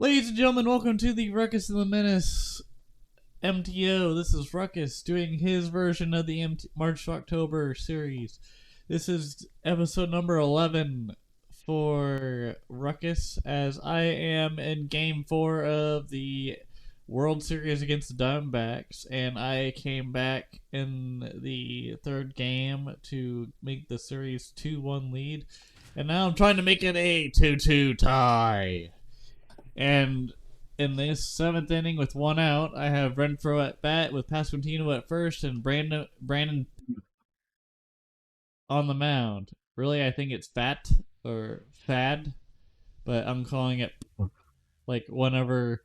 Ladies and gentlemen, welcome to the Ruckus and the Menace MTO. This is Ruckus doing his version of the March to October series. This is episode number 11 for Ruckus, as I am in Game 4 of the World Series against the Diamondbacks, and I came back in the third game to make the series 2-1 lead, and now I'm trying to make it a 2-2 tie. And in this seventh inning with one out, I have Renfroe at bat with Pasquantino at first and Brandon on the mound. Really, I think it's Fat or Fad, but I'm calling it like whenever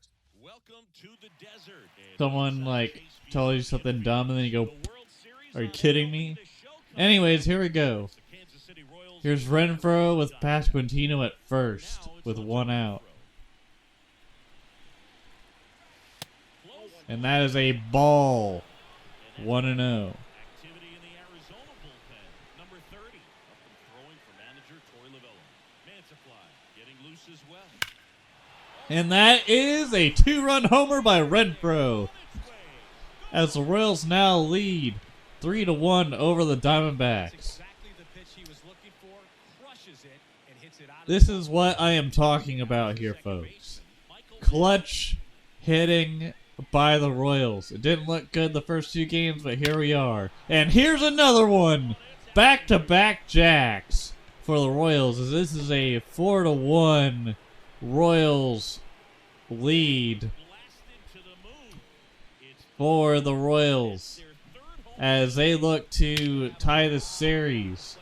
someone like tells you something dumb and then you go, "Are you kidding me?" Anyways, here we go. Here's Renfroe with Pasquantino at first with one out. And that is a ball. 1-0. And that is a two-run homer by Renfroe, as the Royals now lead 3-1 over the Diamondbacks. This is what I am talking about here, folks. Clutch hitting by the Royals. It didn't look good the first two games, but here we are. And here's another one. Back-to-back jacks for the Royals, as this is a 4-1 Royals lead for the Royals, as they look to tie the series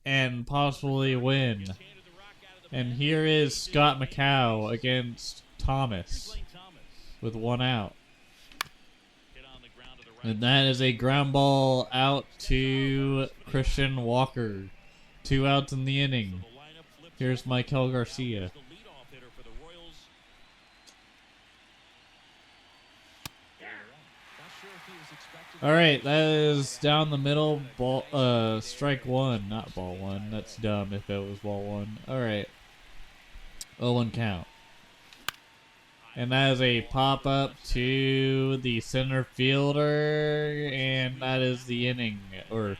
and possibly win. And here is Scott McCow against Thomas with one out. And that is a ground ball out to Christian Walker. 2 outs in the inning. Here's Michael Garcia. Alright, that is down the middle. Ball, strike one, not ball one. That's dumb if it was ball one. Alright. 0-1 count. And that is a pop-up to the center fielder, and that is the inning, or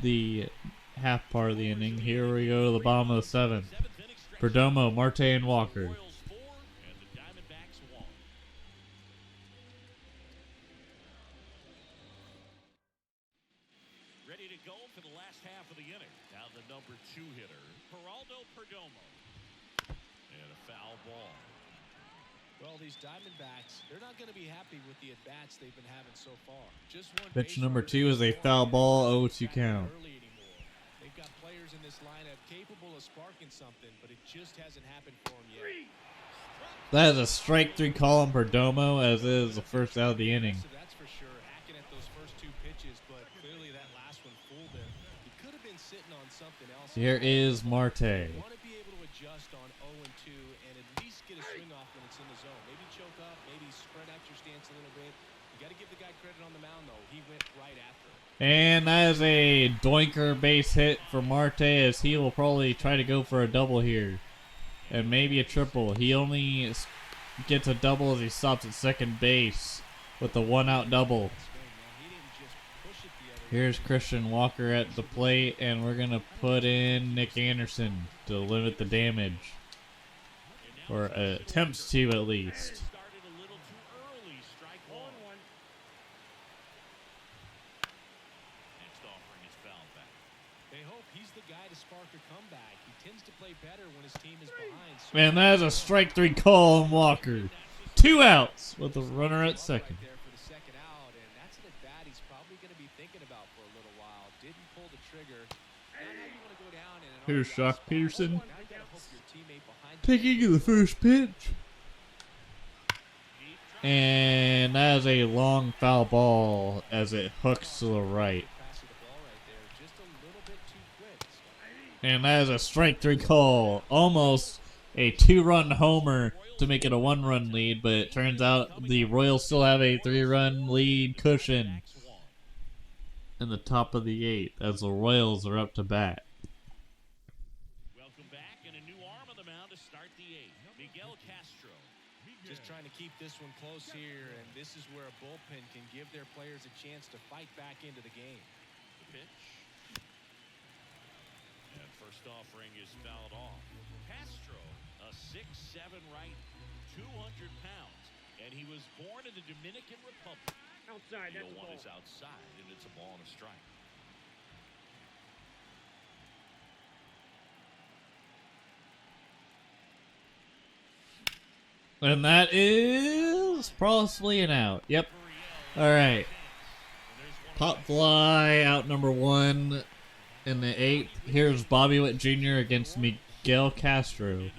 the half part of the inning. Here we go to the bottom of the seventh. Perdomo, Marte, and Walker. Ready to go for the last half of the inning. Now the number 2 hitter, Perdomo. And a foul ball. Well, these Diamondbacks, they're not going to be happy with the at-bats they've been having so far. Just one pitch number 2 is a foul ball, 0-2 count. They've got players in this lineup capable of sparking something, but it just hasn't happened for them yet. That is a strike 3 call on Perdomo, as is the first out of the inning. So that's for sure. Hacking at those first 2 pitches, but clearly that last one fooled him. He could have been sitting on something else. Here is Marte. You want to be able to adjust on 0-2 and at least get a swing off when it's in the zone. Maybe choke up, maybe spread out your stance a little bit. You got to give the guy credit on the mound, though. He went right after it. And that is a doinker base hit for Marte, as he will probably try to go for a double here. And maybe a triple. He only gets a double as he stops at second base with the 1-out double. Here's Christian Walker at the plate, and we're going to put in Nick Anderson to limit the damage. Or attempts to, at least. They hope he's the guy to spark a comeback. He tends to play better when his team is behind. Man, that is a strike 3 call on Walker. 2 outs with a runner at second. Right there for the second out, and that's an at-bat he's probably going to be thinking about for a little while. Didn't pull the trigger. Now you want to go down in an Here's RBI Shock spot. Peterson Now you gotta hope your teammate behind you taking the first pitch. And that is a long foul ball as it hooks to the right. passing the ball right there just a little bit too quick. And that is a strike 3 call. Almost a 2-run homer to make it a 1-run lead, but it turns out the Royals still have a 3-run lead cushion in the top of the 8th, as the Royals are up to bat. Welcome back, and a new arm on the mound to start the 8th. Miguel Castro. Just trying to keep this one close here, and this is where a bullpen can give their players a chance to fight back into the game. The pitch. And first offering is fouled off. Castro, a 6'7" right, 200 pounds. And he was born in the Dominican Republic. Outside, that's Field a one ball. is outside, and it's a ball and a strike. And that is possibly an out. Yep. All right. Pop fly out number 1 in the 8th. Here's Bobby Witt Jr. against Miguel Castro.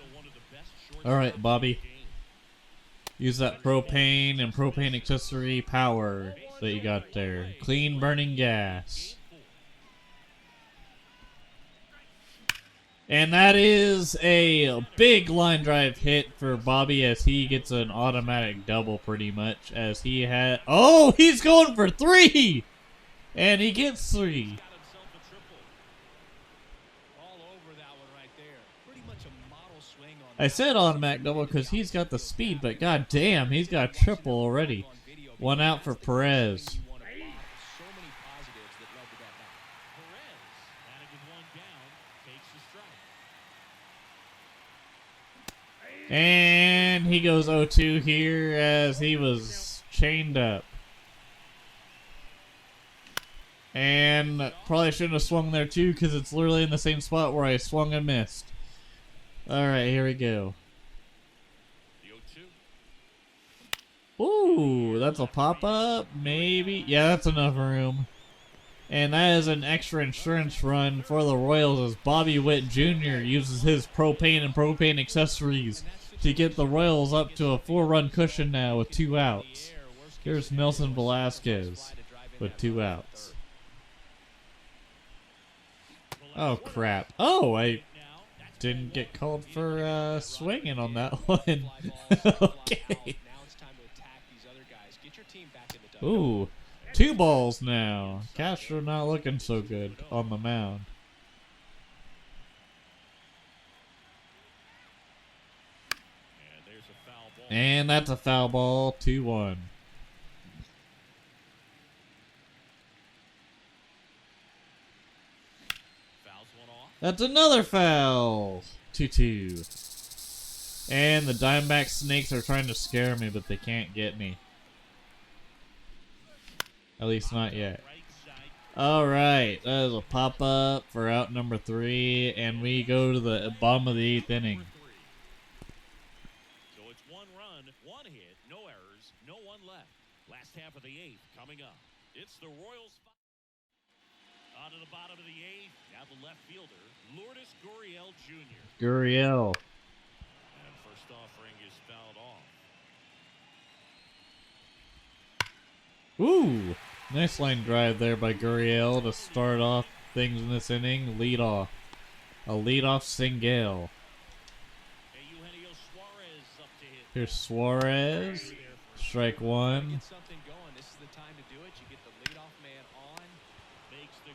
All right, Bobby. Use that propane and propane accessory power that you got there. Clean burning gas. And that is a big line drive hit for Bobby as he gets an automatic double pretty much as he had... Oh, he's going for 3! And he gets 3. I said automatic double because he's got the speed, but god damn, he's got triple already. 1 out for Perez. And he goes 0-2 here as he was chained up. And probably shouldn't have swung there too because it's literally in the same spot where I swung and missed. Alright, here we go. Ooh, that's a pop-up? Maybe? Yeah, that's enough room. And that is an extra insurance run for the Royals as Bobby Witt Jr. uses his propane and propane accessories to get the Royals up to a 4-run cushion now with 2 outs. Here's Nelson Velasquez with 2 outs. Oh, crap. Oh, I didn't get called for swinging on that one. Okay. Ooh, 2 balls now. Castro not looking so good on the mound. And that's a foul ball, 2-1. That's another foul, 2-2. And the Diamondback Snakes are trying to scare me, but they can't get me. At least not yet. Alright, that is a pop-up for out number 3, and we go to the bottom of the 8th inning. So it's 1 run, 1 hit, no errors, no one left. Last half of the 8th coming up. It's the Royals. On to the bottom of the 8th, now the left fielder, Lourdes Gurriel Jr. Gurriel. And first offering is fouled off. Ooh, nice line drive there by Gurriel to start off things in this inning. Lead off. A leadoff single. Here's Suarez. Strike 1.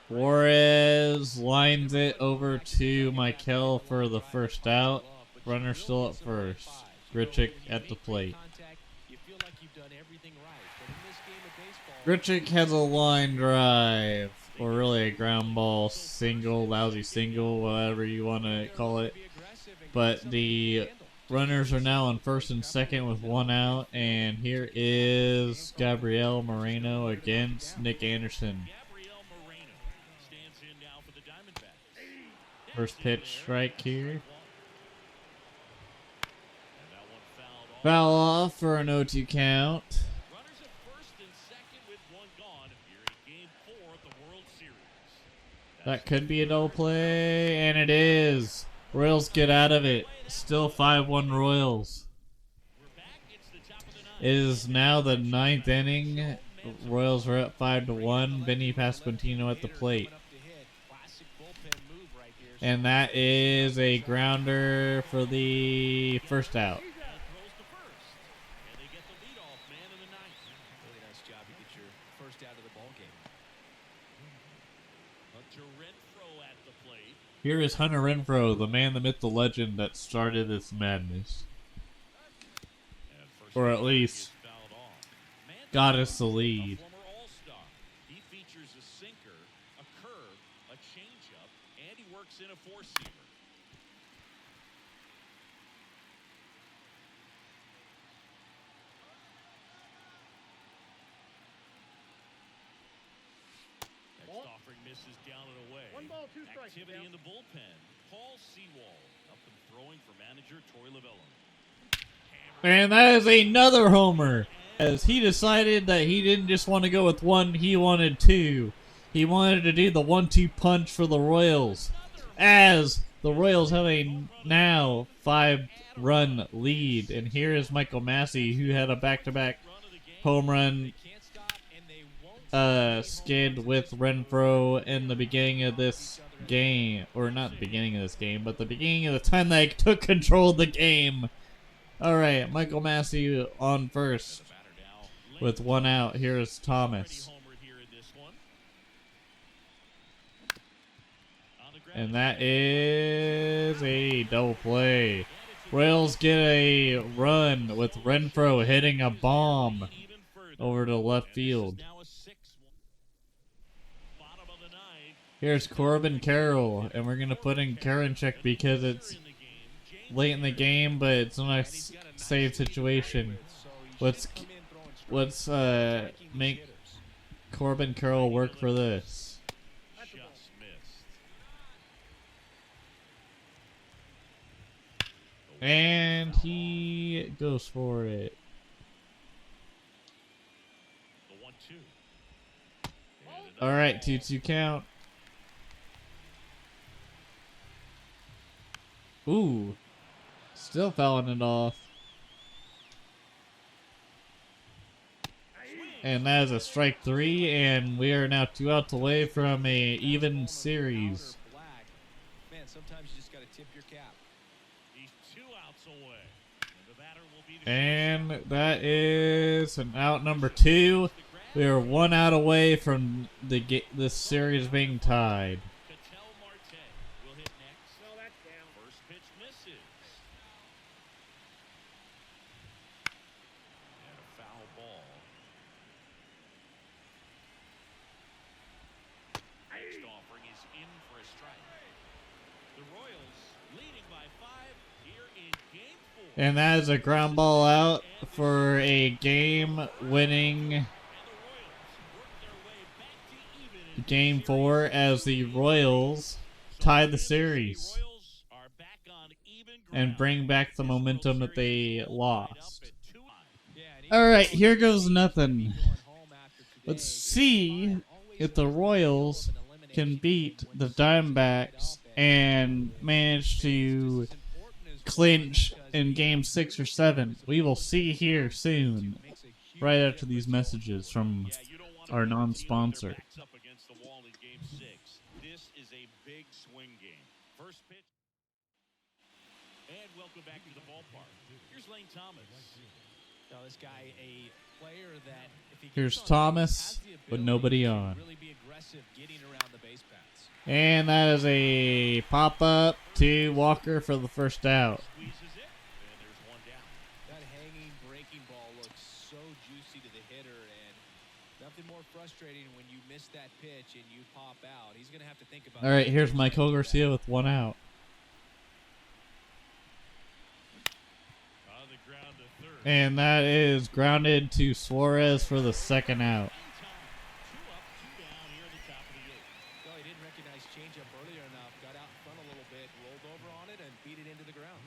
Suarez lines it over to Michael for the first out. Runner still at first. Grichuk at the plate. Grichuk has a line drive, or really a ground ball single, lousy single, whatever you want to call it. But the runners are now on first and second with 1 out, and here is Gabriel Moreno against Nick Anderson. First pitch strike here. Foul off for an 0-2 count. That could be a double play, and it is. Royals get out of it. Still 5-1 Royals. It is now the 9th inning. Royals are up 5-1. Benny Pasquantino at the plate. And that is a grounder for the first out. Here is Hunter Renfroe, the man, the myth, the legend that started this madness. And first or at least got us the lead. He features a sinker, a curve, a changeup, and he works in a four-seamer. Next offering misses down and away. 1 ball, 2 strikes. Activity in the bullpen. Paul Sewall up and throwing for manager Torey Lovullo. And that is another homer, as he decided that he didn't just want to go with one, he wanted two. He wanted to do the 1-2 punch for the Royals, as the Royals have a now 5-run lead. And here is Michael Massey, who had a back-to-back home run skid with Renfroe in the beginning of this game, or not the beginning of this game, but the beginning of the time they took control of the game. Alright, Michael Massey on first with 1 out. Here's Thomas. And that is a double play. Royals get a run with Renfroe hitting a bomb over to left field. Here's Corbin Carroll, and we're going to put in Karinchak because it's late in the game, but it's a nice save situation. Let's make Corbin Carroll work for this. And he goes for it. All right, 2-2 count. Ooh, still fouling it off. And that is a strike 3, and we are now 2 outs away from a even series. Man, sometimes you just got to tip your cap. He's 2 outs away. And the batter will be And that is an out number 2. We are 1 out away from this series being tied. And that is a ground ball out for a game-winning Game 4 as the Royals tie the series and bring back the momentum that they lost. Alright, here goes nothing. Let's see if the Royals can beat the Diamondbacks and manage to clinch in Game 6 or 7. We will see here soon, right after these messages from our non-sponsor. This is a big swing game. First pitch. And welcome back to the ballpark. Here's Lane Thomas. Now this guy, a player that if he Here's Thomas with nobody on. really be aggressive getting around the base paths. And that is a pop-up to Walker for the first out. Squeezes it, and there's 1 down. That hanging breaking ball looks so juicy to the hitter, and nothing more frustrating when you miss that pitch and you pop out. He's going to have to think about. All right, here's Michael Garcia with 1 out. On the ground to third. And that is grounded to Suarez for the 2nd out. 2 up, 2 down here at the top of the 8th. Well, he didn't recognize changeup earlier enough, got out in front a little bit, rolled over on it, and beat it into the ground.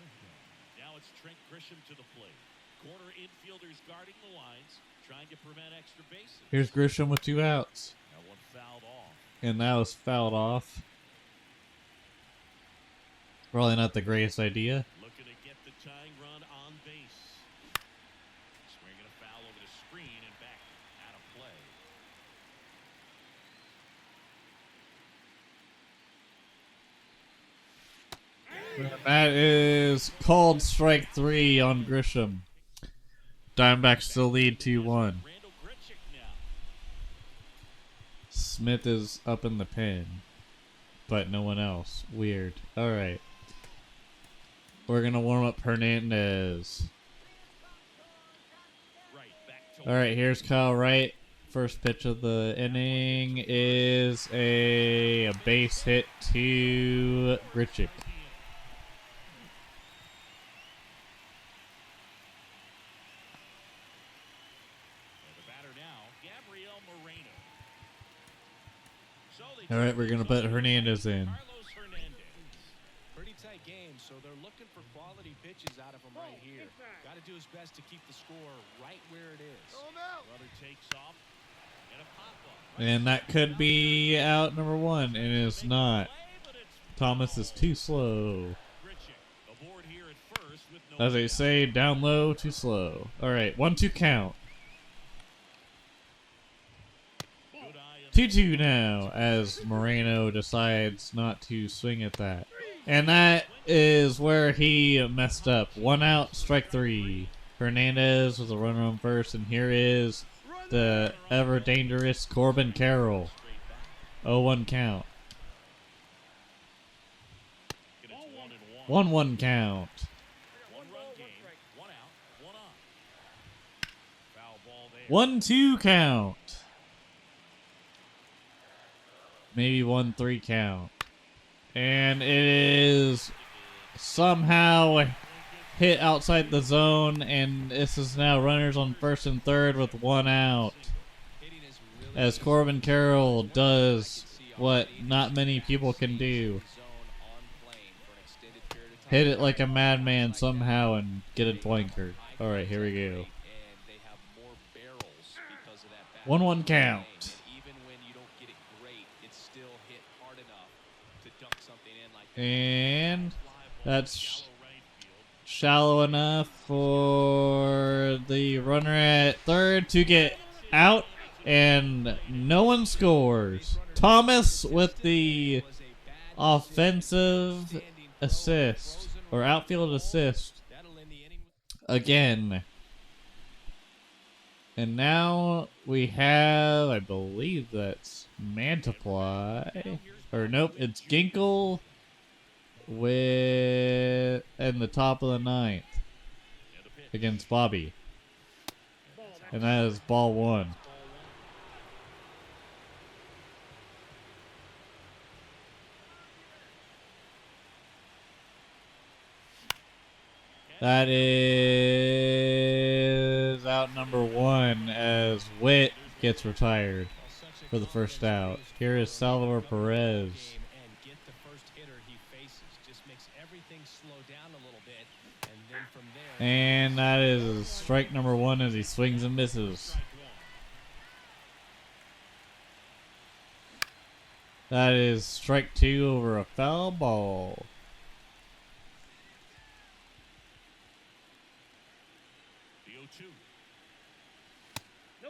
Now it's Trent Grisham to the plate. Corner infielders guarding the lines, trying to prevent extra bases. Here's Grisham with 2 outs. That one fouled off. And that was fouled off. Probably not the greatest idea. Looking to get the tying run on base. Swinging a foul over the screen and back out of play. That is called strike 3 on Grisham. Diamondbacks still lead 2-1. Randall Grichuk now. Smith is up in the pen, but no one else. Weird. All right. We're going to warm up Hernandez. to All right, here's Kyle Wright. First pitch of the inning is a base hit to Grichuk. The batter now, Gabriel Moreno. So they All right, we're gonna put Hernandez in. Carlos Hernandez. Pretty tight game, so they're looking for quality pitches out of him right here. Got to do his best to keep the score right where it is. Brother takes off and a pop-up. And that could be out number one, and it's not. Thomas is too slow. Grichuk aboard here at first with no As they out. say, down low, too slow. All right, 1-2 count. Good eye on 2-2 now, as Moreno decides not to swing at that. And that is where he messed up. 1 out, strike 3. Hernandez with a runner on first, and here is the ever dangerous Corbin Carroll. 0-1 count. It's 1-1. 1-1 count. 1-run game. 1 out. 1 on. Foul ball there. 1-2 count. Maybe 1-3 count. And it is somehow hit outside the zone, and this is now runners on first and third with 1 out. As Corbin Carroll does what not many people can do. Hit it like a madman somehow and get it blankered. Alright, here we go. 1-1 count. Even when you don't get it great, it's still hit hard enough to dunk something in like that. And that's shallow enough for the runner at third to get out, and no one scores. Thomas with the offensive assist, or outfield assist, again. And now we have, I believe that's Mantiply, or nope, it's Ginkle with in the top of the ninth against Bobby, and that is ball 1. That is out number 1 as Witt gets retired for the first out. Here is Salvador Perez. And that is strike number 1 as he swings and misses. That is strike 2 over a foul ball.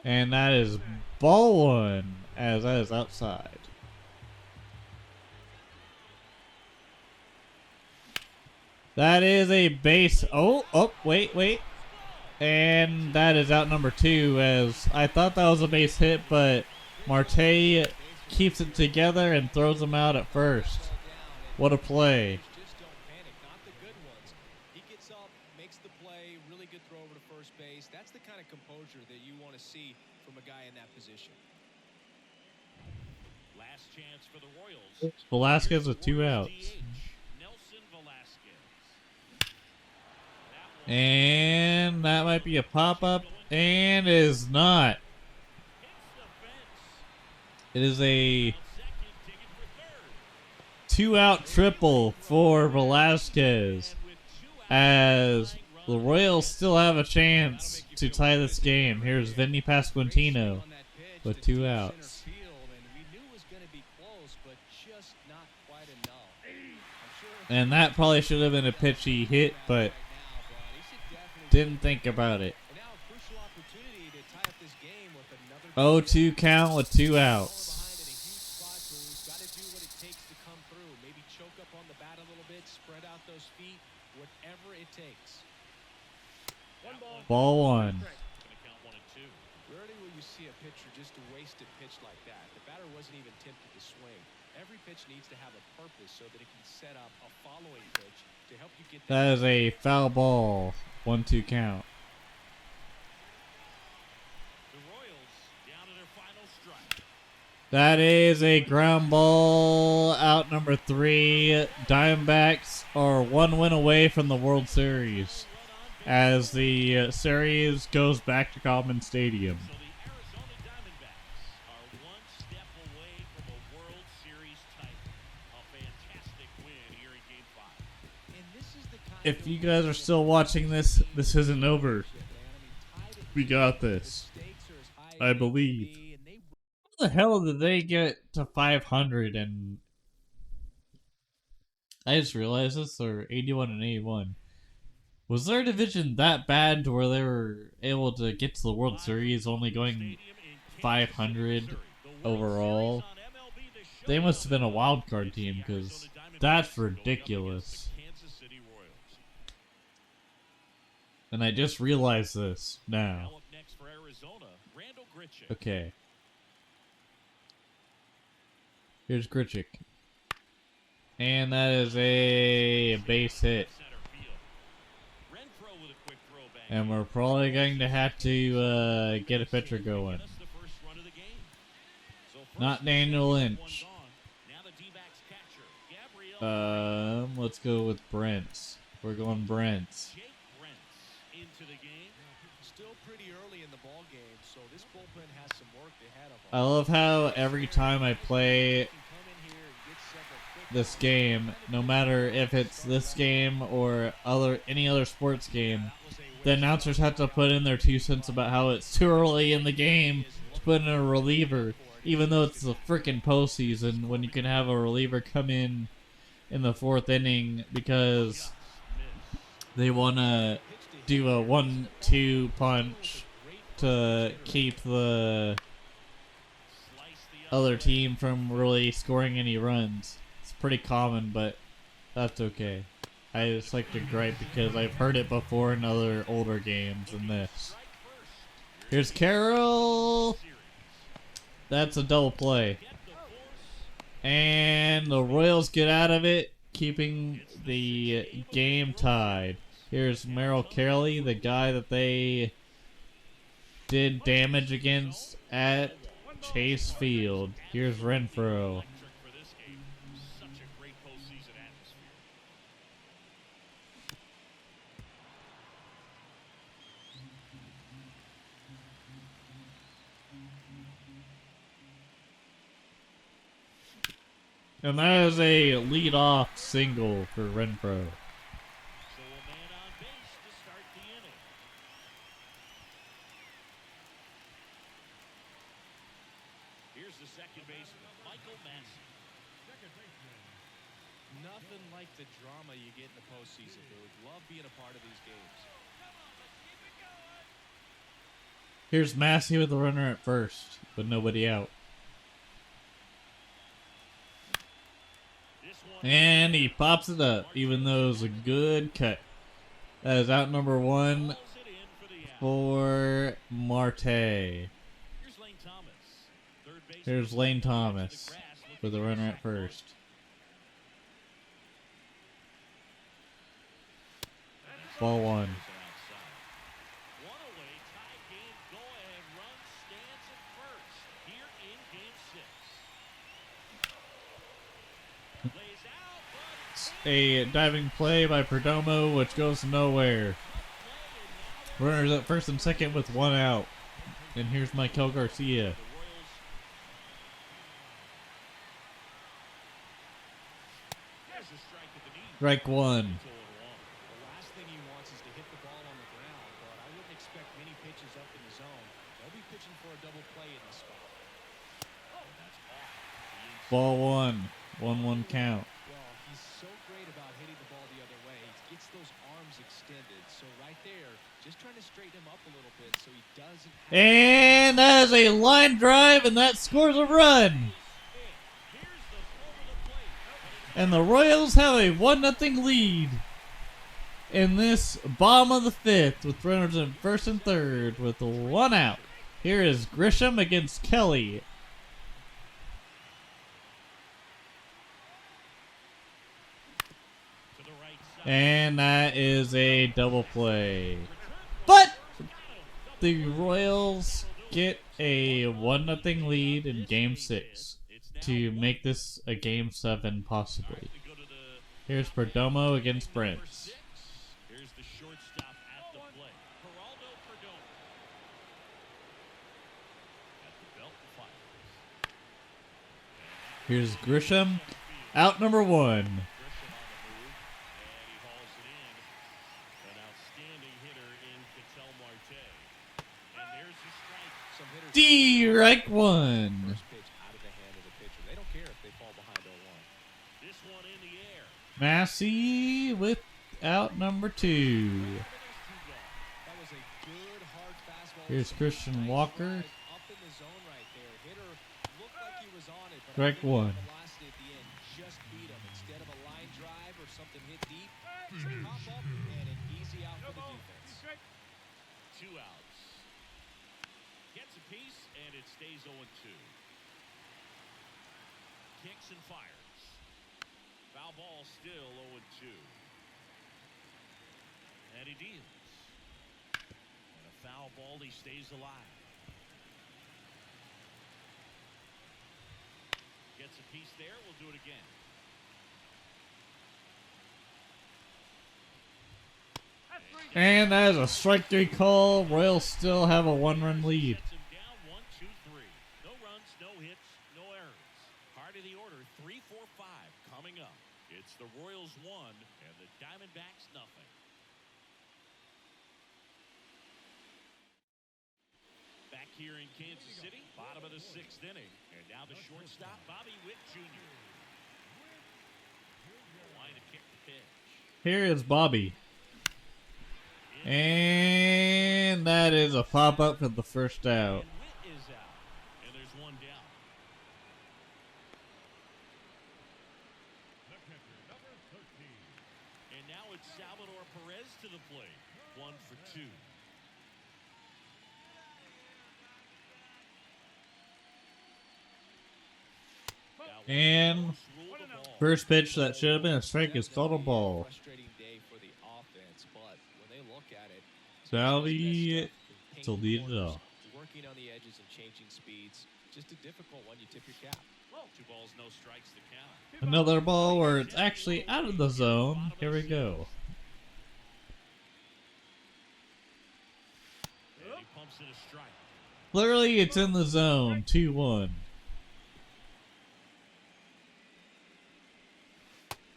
And that is ball 1 as that is outside. That is a base. Oh, wait. And that is out number 2 as I thought that was a base hit, but Marte keeps it together and throws him out at first. What a play. Just don't panic, not the good ones. He gets up, makes the play, really good throw over to first base. That's the kind of composure that you want to see from a guy in that position. Last chance for the Royals. Velasquez with 2 outs. Nelson Velasquez. And that might be a pop-up, and is not. It is a 2-out triple for Velasquez, as the Royals still have a chance to tie this game. Here's Vinny Pasquantino with 2 outs. And that probably should have been a pitch he hit, but didn't think about it. 0-2 count with 2 outs. Ball 1. Rarely will you see a pitcher just a wasted pitch like that. The batter wasn't even tempted to swing. Every pitch needs to have a purpose so that it can set up a following pitch to help you get That is a foul ball. 1-2 count. That is a ground ball out number 3. Diamondbacks are 1 win away from the World Series as the series goes back to Common Stadium. So the Arizona Diamondbacks are 1 step away from a World Series title. A fantastic win here in Game 5. And this is the kind If of you guys are still watching this, this isn't over. We got this. I believe. How the hell did they get to 500 and I just realized this, they're 81 and 81. Was their division that bad to where they were able to get to the World Series only going 500 overall? They must have been a wild card team because that's ridiculous. And I just realized this now. Okay. Here's Grichuk. And that is a base hit. And we're probably going to have to get a pitcher going. Not Daniel Lynch. Let's go with Brents. We're going Brents. I love how every time I play this game, no matter if it's this game or any other sports game, the announcers have to put in their 2 cents about how it's too early in the game to put in a reliever, even though it's the frickin' postseason when you can have a reliever come in the 4th inning because they want to do a 1-2 punch to keep the other team from really scoring any runs. It's pretty common, but that's okay. I just like to gripe because I've heard it before in other older games than this. Here's Carroll. That's a double play. And the Royals get out of it, keeping the game tied. Here's Merrill Kelly, the guy that they did damage against at Chase Field. Here's Renfroe. And that is a lead-off single for Renfroe. So a man on base to start the inning. Here's the second baseman, Michael Massey. Nothing like the drama you get in the postseason, dude. Love being a part of these games. Here's Massey with the runner at first, but nobody out. And he pops it up, even though it was a good cut. That is out number 1 for Marte. Here's Lane Thomas with the runner at first. Ball 1. A diving play by Perdomo, which goes nowhere. Runners at first and second with 1 out. And here's Michael Garcia. Strike 1. The last thing he wants is to hit the ball on the ground, but I wouldn't expect many pitches up in the zone. They'll be pitching for a double play in this spot. Ball 1. 1-1 count. Well, he's so great about hitting the ball the other way. He gets those arms extended. So right there, just trying to straighten him up a little bit so he doesn't. And that is a line drive, and that scores a run. And the Royals have a 1-0 lead in this bottom of the 5th with runners in first and third with 1 out. Here is Grisham against Kelly. And that is a double play. But the Royals get a 1-0 lead in Game 6 to make this a Game 7 possibly. Here's Perdomo against Brents. Here's the shortstop at the plate. Geraldo Perdomo. At the belt fires. Here's Grisham, out number 1. Grisham on the move, and he hauls it in. An outstanding hitter in Ketel Marte. And there's the strike. Some hitters Direct 1. first pitch out of the hand of the pitcher. They don't care if they fall behind 0-1. This one in the air. Massey with out number 2. That was a good hard fastball. Here's Christian Walker. Up in the zone right there. Hitter looked like he was on it, but Strike I think 1. the velocity at the end just beat him. Instead of a line drive or something hit deep, pop up and an easy out for the defense. 2 outs. Gets a piece, and it stays 0-2. Kicks and fires. Foul ball still 0-2. And he deals. And a foul ball, he stays alive. Gets a piece there, we'll do it again. And that is a strike 3 call. Royals still have a 1-run lead. Sets him down 1, 2, 3. No runs, no hits, no errors. Heart of the order 3, 4, 5 coming up. It's the Royals 1 and the Diamondbacks nothing. Back here in Kansas City, bottom of the 6th inning, and now the shortstop Bobby Witt Jr. Line to kick the pitch. Here is Bobby. And that is a pop up for the first out. And Witt is out, and there's 1 down. And now it's Salvador Perez to the plate. 1 for 2. And first pitch that should have been a strike is called a ball. Frustrating day for the offense, but when they look at it, Salvi to lead it off. working on the edges and changing speeds, just a difficult one. You tip your cap. 2 balls, no strikes to count. Another ball where it's actually out of the zone. Here we go. And he pumps it a strike. Clearly it's in the zone. 2-1.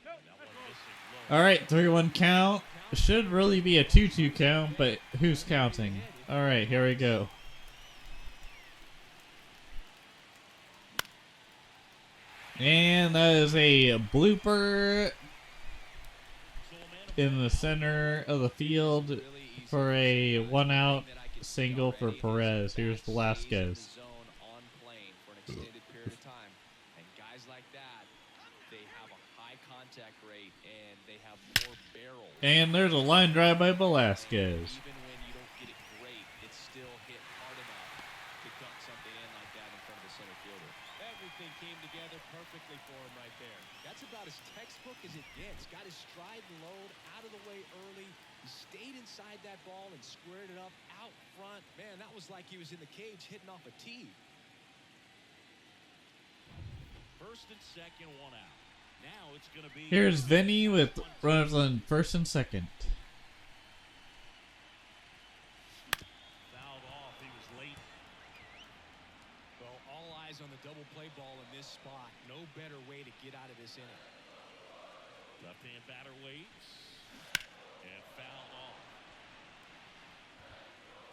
That one missing low. Alright, 3-1 count. It should really be a 2-2 count, but who's counting? Alright, here we go. And that is a blooper in the center of the field for a 1-out single for Perez. Here's Velasquez. On plane for an extended period of time, and guys like that, they have a high contact rate and they have more barrels. And there's a line drive by Velasquez. Even when you don't get it great, it's still hit hard enough to dunk something in like that in front of the center fielder. Everything came together perfectly for him right there. That's about as textbook as it gets. Got his stride and load out of the way early. He stayed inside that ball and squared it up out front. Man, that was like he was in the cage hitting off a tee. First and second, 1 out. Now it's going to be. Here's Vinny with runners on first and second. Fouled off. He was late. Well, all eyes on the double play ball in this spot. No better way to get out of this inning. Left-hand batter waits. And fouled off.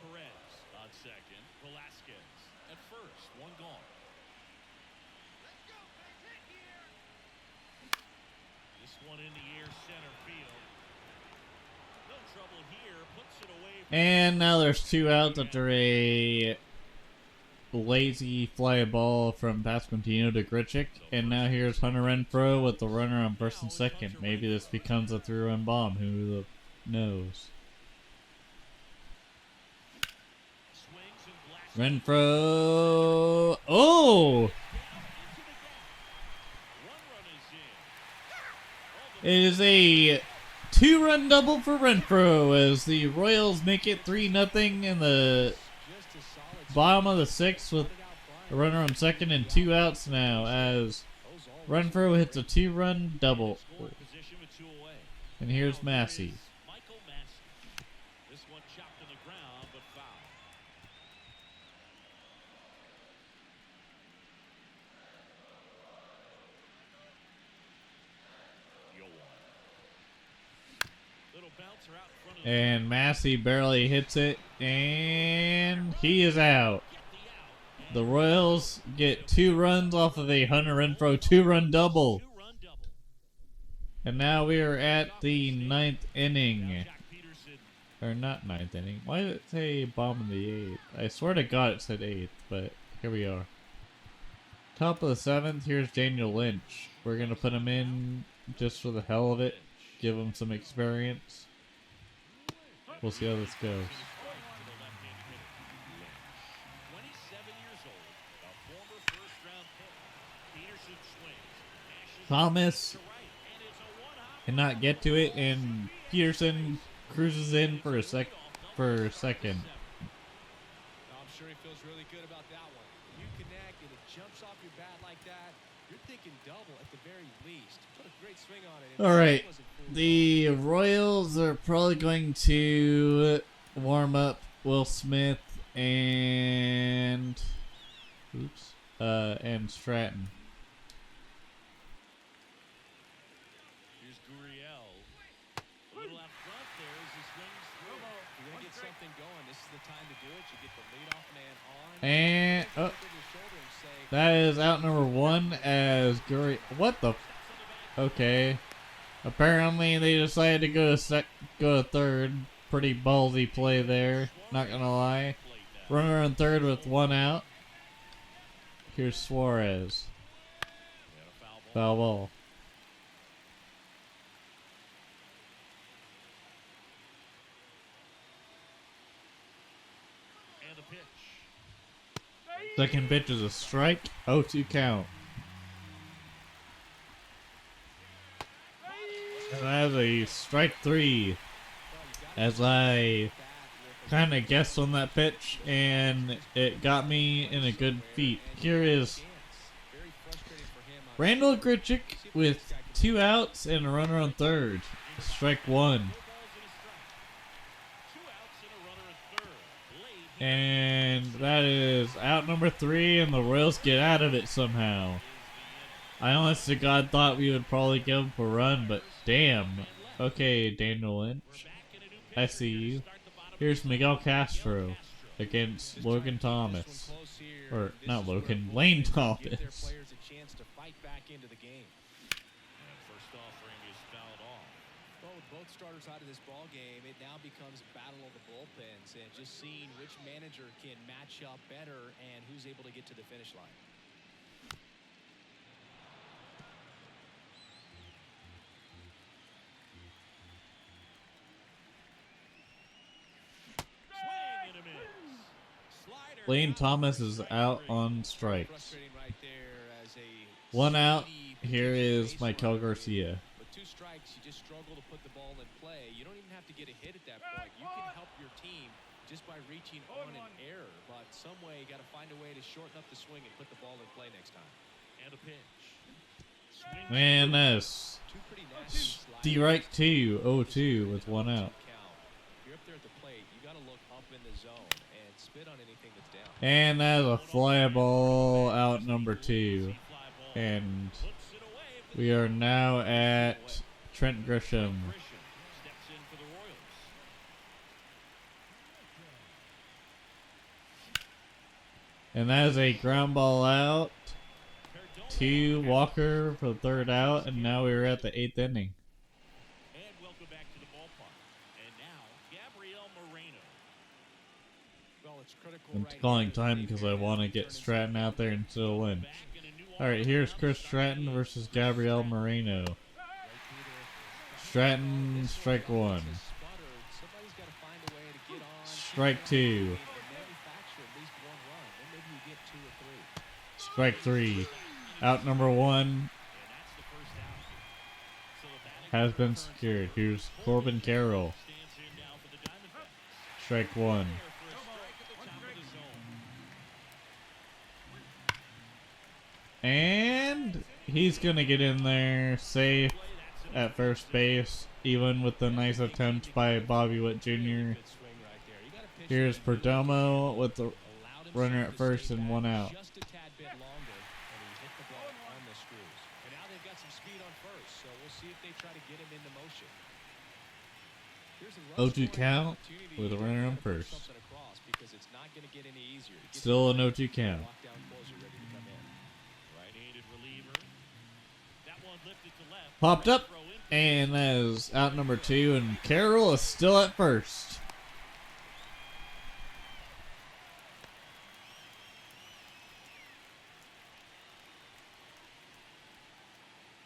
Perez on second. Velasquez at first. 1 gone. This one in the air, center field. No trouble here. Puts it away. And now there's 2 outs after a lazy fly ball from Pasquantino to Grichuk. And now here's Hunter Renfroe with the runner on first and second. Maybe this becomes a 3-run bomb. Who knows? Swings and blasts. Renfroe. Oh! One run is in. It is a 2-run double for Renfroe as the Royals make it 3-0 in the Just a solid bottom of the sixth with a runner on second and 2 outs now as Renfroe hits a 2-run double. And here's Massey. This one chopped in the ground, but foul. Little bouncer out in front of And Massey barely hits it, and he is out. The Royals get 2 runs off of a Hunter Renfroe 2-run double. And now we are at the 9th inning. Or not 9th inning. Why did it say bottom of the 8th? I swear to God it said 8th, but here we are. Top of the 7th, here's Daniel Lynch. We're going to put him in just for the hell of it. Give him some experience. We'll see how this goes. 27 years old, a former first-round pick. Peterson swings. Thomas To right, and it's a one-hop. cannot get to it, and Peterson cruises in for second. I'm sure he feels really good about that one. When you connect and it jumps off your bat like that, you're thinking double at the very least. Put a great swing on it. All right, the Royals are probably going to warm up Will Smith and Stratton. Here's Gurriel. A little out front there as he swings through. If you're going to get something going, this is the time to do it. You get the leadoff man on. And Over your shoulder and say, that is out number 1 as What the? Okay. Apparently they decided to go to third. Pretty ballsy play there. Not gonna lie. Runner on third with 1 out. Here's Suarez. Foul ball. And the pitch. Second pitch is a strike. 0-2 count. And that is a strike 3. As I kind of guessed on that pitch, and it got me in a good beat. Here is Randall Grichuk with 2 outs and a runner on third. Strike 1. And that is out number 3, and the Royals get out of it somehow. I honest to God thought we would probably give up a run, but damn. Okay, Daniel Lynch. I see you. Here's Miguel Castro against Logan Thomas. Or, not Logan, Lane Thomas. First offering is fouled off. well, with both starters out of this ball game, it now becomes battle of the bullpens and just seeing which manager can match up better and who's able to get to the finish line. Swing and a miss. Slider. Lane Thomas is out on strikes. Frustrating right there as a 1 out. speedy Here potential is base Michael runner. Garcia. With 2 strikes, you just struggle to put the ball in play. You don't even have to get a hit at that point. You can help your team just by reaching on an error. But some way, you got to find a way to shorten up the swing and put the ball in play next time. And a pitch. Swing. Man, that's Two pretty nasty sliders. strike 2, 0-2 with 1 out. You're up there at the plate. You got to look up in the zone and spit on anything that's down. And that's a fly ball out number 2. And Puts it away, but we are now at Trent Grisham. Grisham steps in for the Royals. And that is a ground ball out to Walker for the 3rd out. And now we're at the 8th inning. And welcome back to the ballpark. And now, Gabriel Moreno. Well, it's critical I'm right calling here. time because I want to get Stratton out there instead of Lynch. Back in a new Alright, here's Chris Stratton versus Gabriel Moreno. Stratton, strike 1. Sputtered. Somebody's got to find a way to get on. Strike 2. And manufacture at least 1 run. Then maybe you get 2 or 3. Strike 3. Out number 1 And that's the first out. So the batting has been secured. Here's Corbin Carroll. stands in now for the Diamondbacks. Strike 1. For a strike at the top of the zone. And he's gonna get in there safe at first base, even with the nice attempt by Bobby Witt Jr. Here's Perdomo with the runner at first and one out. Just a tad bit longer, and he hit the ball on the screws. And now they've got some speed on first, so we'll see if they try to get him into motion. Here's a 0-2 count with a runner on first. something across because it's not going to get any easier. To get Still an the 0-2 count. walk down closer, ready to come in. Right-handed reliever. That one lifted to left. Popped up, Throw in. and that is out number 2, and Carroll is still at first.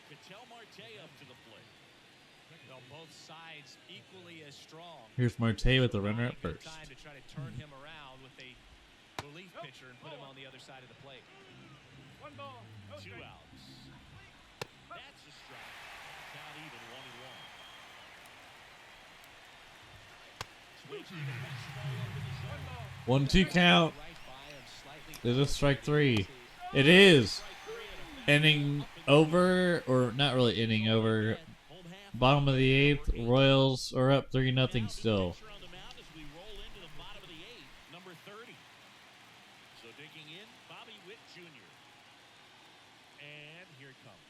Ketel Marte up to the plate. Well, both sides equally as strong. Here's Marte with the runner at Good first. time to try to turn him around with a relief pitcher and put him on the other side of the plate. 2 outs. That's a strike. Count even 1-1. Switch to the fastball over the zone. 1-2 count. Right by him, slightly Is this strike 3? It is. Inning over, or not really inning over. Home half. Bottom of the 8th, Royals are up 3-0 still. Pitcher on the mound as we roll into the bottom of the 8th, number 30. So digging in, Bobby Witt Jr. And here it comes.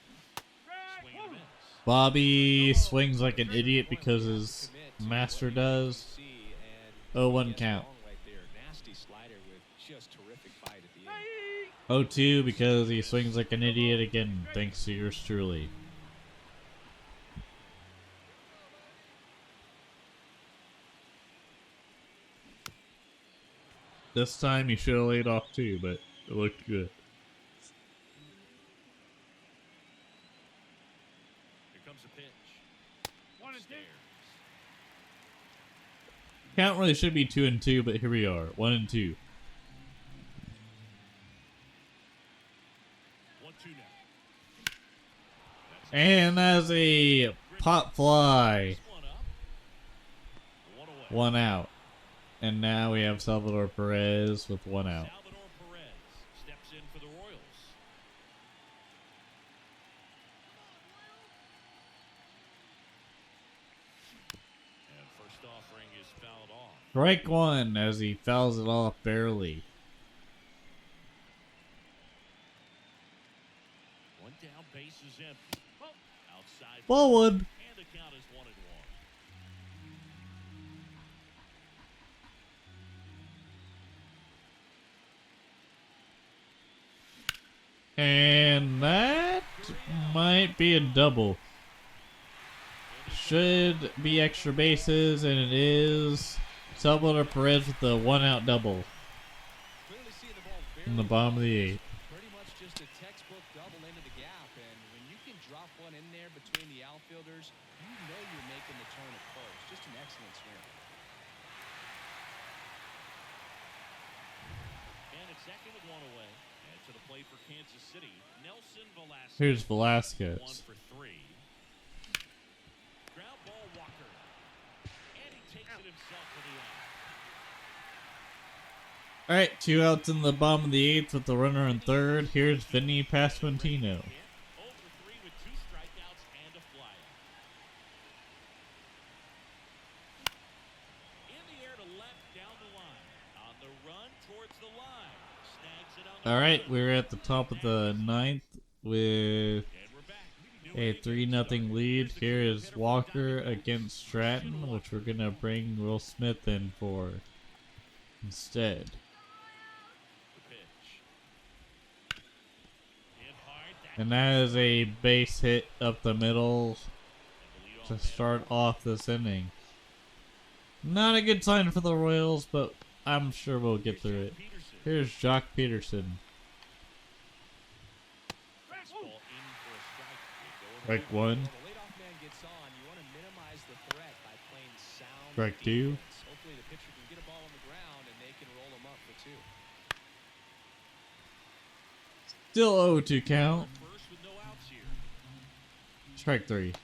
Swing and a miss. Bobby swings like an idiot because his master does. 0-1 count. Right there. Nasty slider with just terrific bite at the end. 0-2 because he swings like an idiot again, thanks to yours truly. This time he should have laid off too, but it looked good. Here comes the pitch. Upstairs. Count really should be 2-2, but here we are, 1-2. 1-2 now. And that's a pop fly. One up. One away. 1 out. And now we have Salvador Perez with 1 out. Salvador Perez steps in for the Royals. And first offering is fouled off. Strike 1 as he fouls it off barely. One down, base is empty. Outside. Ball 1. And the count is 1-1. And that might be a double. Should be extra bases, and it is. Salvador Perez with the 1 out double Clearly seeing the ball in the bottom of the 8th. pretty much just a textbook double into the gap, and when you can drop one in there between the outfielders, you know you're making the turn at first. Just an excellent swing. And it's second with 1 away. And to the plate for Kansas City, Nelson Velasquez. Here's 1 Velasquez. for 3. Ground ball Walker. And he takes it himself for the out. Alright, 2 outs in the bottom of the 8th with the runner on third. Here's Vinny Pasquantino. 0 for 3 with 2 strikeouts and a flyout. In the air to left down the line. On the run towards the line. Snags it on the Alright, run. we're at the top of the 9th with And we're back. a 3-0 lead. Here is Walker against Stratton, which we're going to bring Will Smith in for instead. The pitch. Hit hard. And that is a base hit up the middle And the to leadoff start off this inning. Not a good sign for the Royals, but I'm sure we'll get through it. Peterson. Here's Jock Peterson. Fastball in for a strike. Strike 1. When the leadoff man gets on, you want to minimize the threat by playing sound Strike 2. defense. Hopefully the pitcher can get a ball on the ground and they can roll him up for 2. Still 0-2 count. First with no outs here. Strike 3.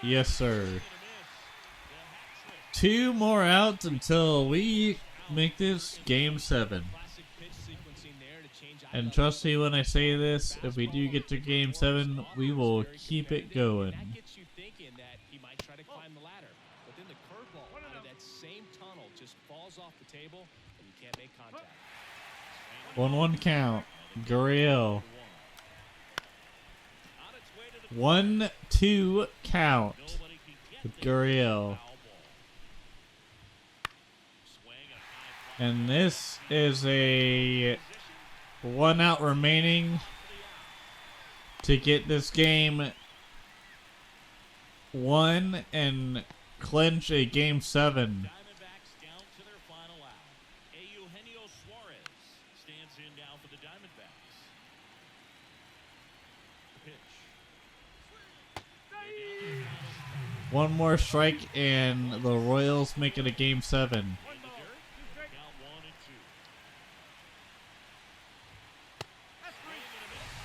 Yes, sir. And a miss. The hat 2 trick. more outs until we make this game 7. Classic pitch sequencing there to change And trust me when I say this, if we do get to Game 7, we will keep it going. That gets you thinking that he might try to climb the ladder. But then the curveball out of that same tunnel just falls off the table, and you can't make contact. 1-1 count. Gurriel. 1-2 count with Gurriel. And this is a 1 out remaining to get this game won and clinch a Game 7. Diamondbacks down to their final out. Eugenio Suarez stands in now for the Diamondbacks. Pitch. One more strike and the Royals make it a Game 7.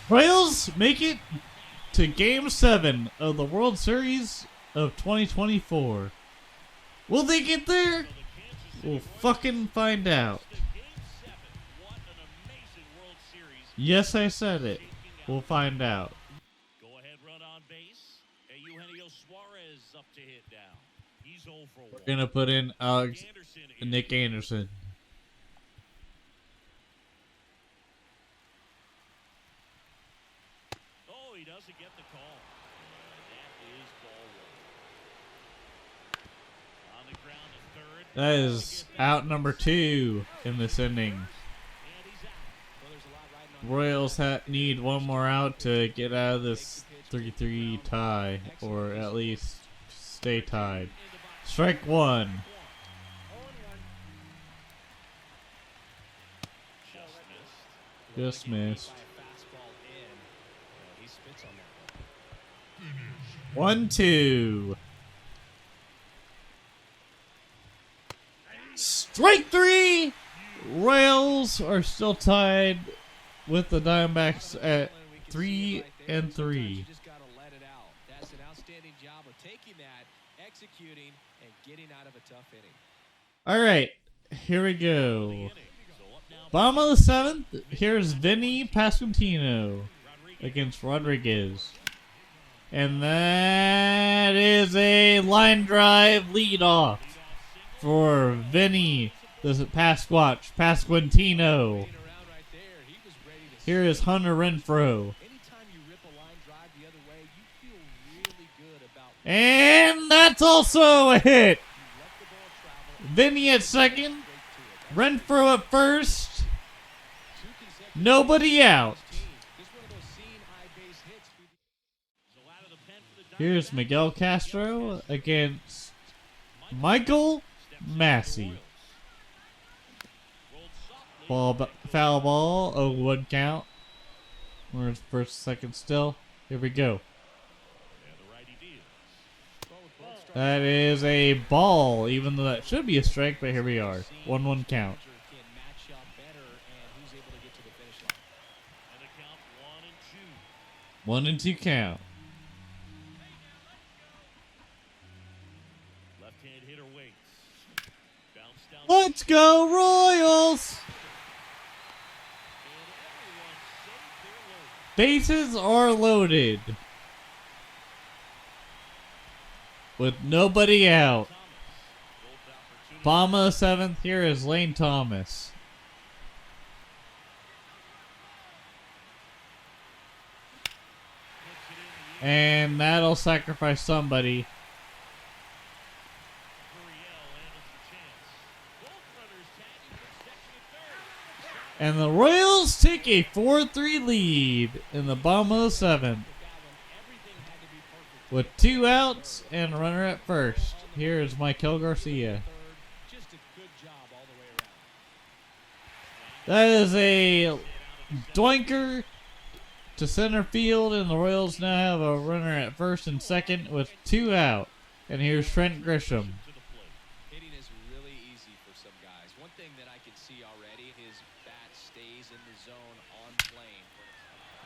Royals make it to Game 7 of the World Series of 2024. Will they get there? We'll fucking find out. Yes, I said it. We'll find out. Go ahead, run on base. Eugenio Suarez up to hit down. He's 0 for 1. We're gonna put in Nick Anderson. Oh, he doesn't get the call. That is ball one. On the ground to third. That is out number 2 in this inning. And he's out. Well, there's a lot riding on Royals need one more out to get out of this 3-3 tie, or at least stay tied. Strike 1. Just missed. by a fastball in. He spits on that one. 1-2. Strike 3. Royals are still tied with the Diamondbacks at 3-3. You just gotta let it out. That's an outstanding job of taking that, executing, and getting out of a tough inning. All right, here we go. Bottom of the 7th. Here's Vinny Pasquantino against Rodriguez. And that is a line drive leadoff for Vinny, the Pasquantino. Around right there, he was ready to Here is Hunter Renfroe. anytime you rip a line drive the other way, you feel really good about And that's also a hit. you let the ball travel Vinny at second. straight to it. Renfroe at first. Two consecutive Nobody out. teams. Just one of those seeing eye base hits. So out of the pen for the Here's Miguel Castro against Michael Massey. Foul ball. 0-1 count. We're first, second still. Here we go. And the righty deals. Well, with both strikes, That is a ball, even though that should be a strike, but here we are. 1-1 count. can match up better and who's able to get to the finish line. And the count 1-2. 1-2 count. Left-hand hitter waits. Bounce down. Let's go, Royals! And everyone's safe. They're loaded. Bases are loaded. With nobody out. Thomas. Golden opportunity. Bottom of the 7th, here is Lane Thomas. Puts it in the air. And that'll sacrifice somebody. Gurriel handles the chance. Both runners tagging for second and third. And the Royals take a 4-3 lead in the bottom of the 7th. That one, everything had to be perfect. With 2 outs and a runner at first. Here is Michael Garcia. Third, just a good job all the way around. That is a doinker to center field, and the Royals now have a runner at first and second with 2 out. And here's Trent Grisham. To the plate. Hitting is really easy for some guys. One thing that I can see already, his bat stays in the zone on plane.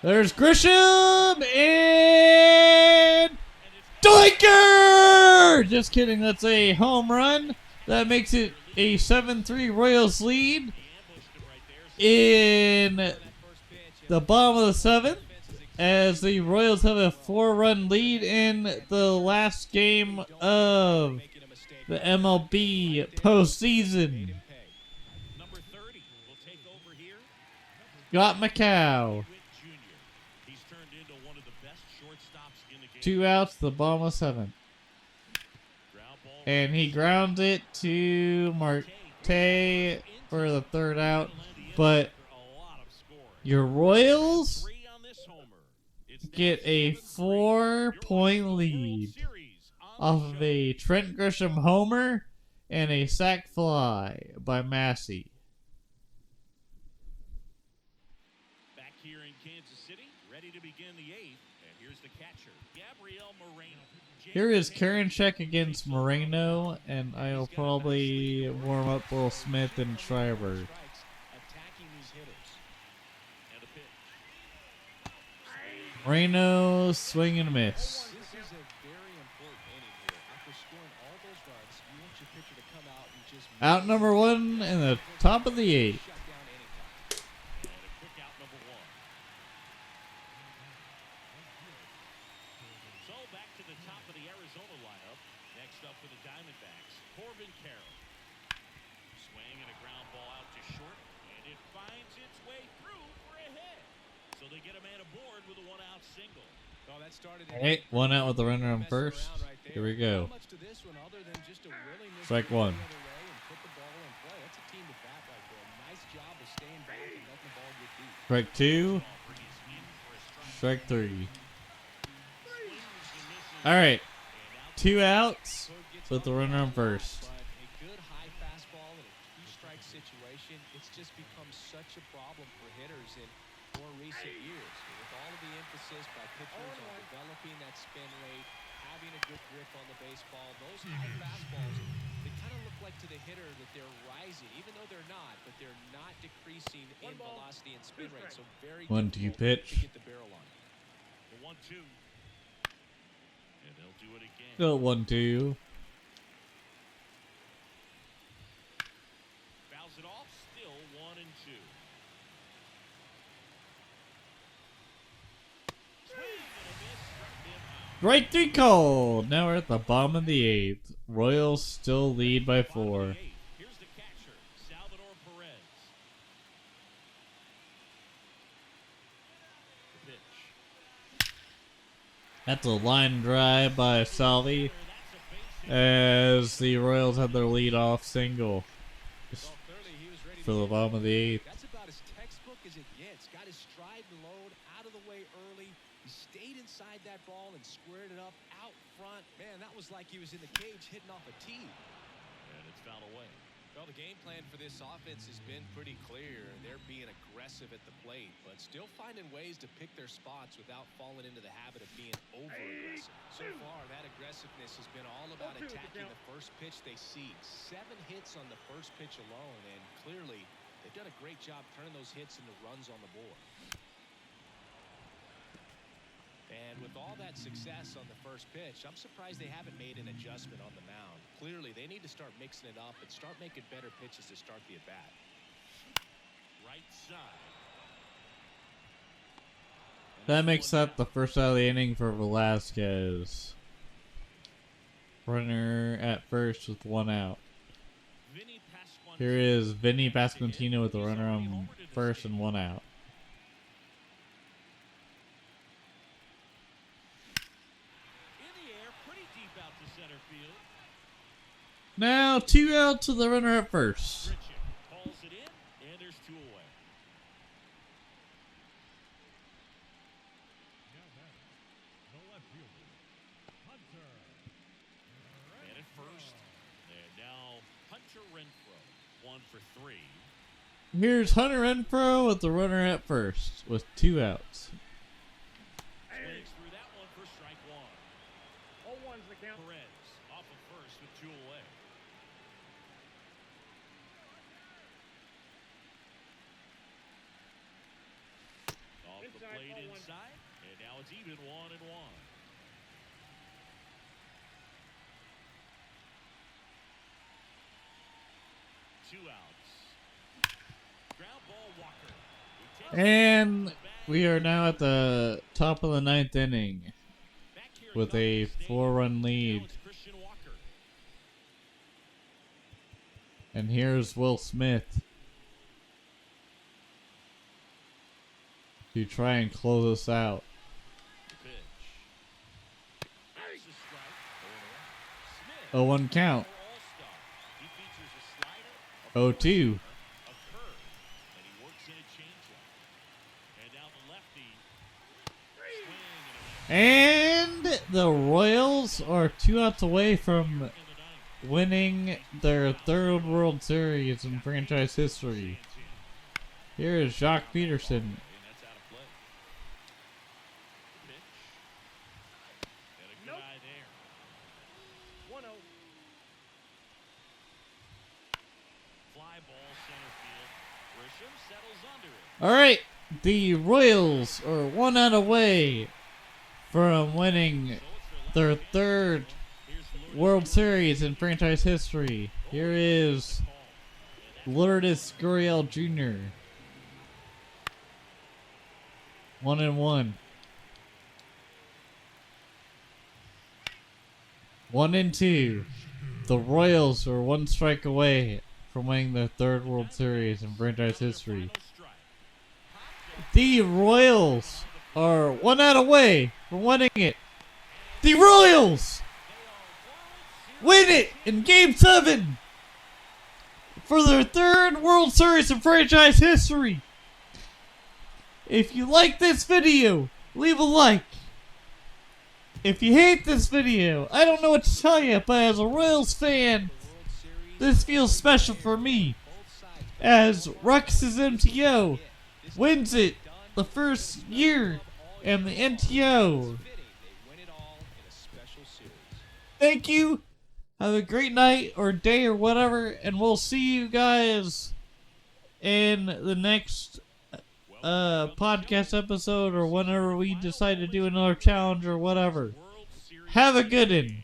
There's Grisham and doinker! Just kidding, that's a home run. That makes it a 7-3 Royals lead Ambushed him right there. in the bottom of the seventh, as the Royals have a 4-run lead in the last game of the MLB postseason. Number 30 will take over here. Got Macau. He's turned into one of the best shortstops in the game. 2 outs, the bottom of 7th. Ground ball And he grounds it to Marte for the 3rd out. But for a lot of scoring. your Royals 3 on this homer. It's now get a 7-3. 4-point You're watching the lead World Series on off the of show. a Trent Grisham homer and a sac fly by Massey. Back here in Kansas City, ready to begin the 8th. And here's the catcher, Gabriel Moreno. Here is Karinchak against Moreno, and I'll probably warm up Will Smith and Schreiber. Attacking these hitters. And a pitch. Moreno, swing and a miss. This is a very important inning here. After scoring all those runs, you want your pitcher to come out and just Out number 1 in the top of the 8th. shut down anytime. And a quick out number 1. So back to the top of the Arizona lineup. Next up for the Diamondbacks, Corbin Carroll. Swing and a ground ball out to short, and it finds its way through for a hit. So they get a man aboard with a 1-out single. Oh, that started Hey, 1 out with the runner on messing first. around right there. Here we go. Not much to this one other than just a willingness Strike to go 1. the other way and put the ball in play. That's a team at bat right there. Nice job of staying back and letting the ball get deep. Strike 2. Ball brings in for a Strike strike. 3. Swings and misses. Alright, And out 2 outs So it gets with the up runner on and down, first. But a good high fastball in a two-strike situation, it's just become such a problem for hitters in more recent years. With all of the emphasis by pitchers on developing that spin rate, having a good grip on the baseball, those high fastballs, they kind of look like to the hitter that they're rising, even though they're not, but they're not decreasing in velocity and spin rate. So very 1-2 difficult pitch. to get the barrel on. The 1-2. And they'll do it again. Still 1-2. Fouls it off. Still 1-2. Swing and a miss. Struck him out. Right 3 called. Now we're at the bottom of the 8th. Royals still lead by Bottom of 4. the 8th. Here's the catcher, Salvador Perez. The pitch. That's a line drive by Salvi That's a base hit. as the Royals have their leadoff single Well, clearly he was ready to for the get bottom of the 8th. That's about as textbook as it gets. Got his stride and load out of the way early. He stayed inside that ball and squared it up out front. Man, that was like he was in the cage hitting off a tee. And it's fouled away. Well, the game plan for this offense has been pretty clear. They're being aggressive at the plate, but still finding ways to pick their spots without falling into the habit of being over-aggressive. So far, that aggressiveness has been all about attacking the first pitch they see. 7 hits on the first pitch alone, and clearly they've done a great job turning those hits into runs on the board. And with all that success on the first pitch, I'm surprised they haven't made an adjustment on the mound. Clearly, they need to start mixing it up and start making better pitches to start the at-bat. Right side. That makes up the first out of the inning for Velasquez. Runner at first with 1 out. Vinny Pasquantino. Here is Vinny Pasquantino with the runner on first and 1 out. In the air, pretty deep out to center field. Now 2 outs with the runner at first. Richard calls it in, and there's 2 away. Man at first. And now Hunter Renfroe, 1 for 3. Here's Hunter Renfroe with the runner at first with 2 outs. Swings through that one for strike 1. 0-1's the count. Perez off of first with 2 away. Off the Inside, plate 0-1. inside, and now it's even 1-1. Two outs. Ground ball Walker. He takes And it to the bag. We are now at the top of the 9th inning with a 4-run lead. And here's Will Smith to try and close us out. 0-1 count. 0-2. And the Royals are 2 outs away from winning their 3rd World Series in franchise history. Here is Jacques Peterson. Alright, the Royals are 1 out away from winning their 3rd World Series in franchise history. Here is Lourdes Gurriel Jr. 1-1. 1-2. The Royals are 1 strike away from winning their 3rd World Series in franchise history. The Royals are 1 out away from winning it. The Royals win it in Game 7 for their 3rd World Series in franchise history. If you like this video, leave a like. If you hate this video, I don't know what to tell you, but as a Royals fan, this feels special for me, as Ruckus' MTO wins it the first year in the MTO. Thank you. Have a great night or day or whatever, and we'll see you guys in the next podcast episode or whenever we decide to do another challenge or whatever. Have a good one.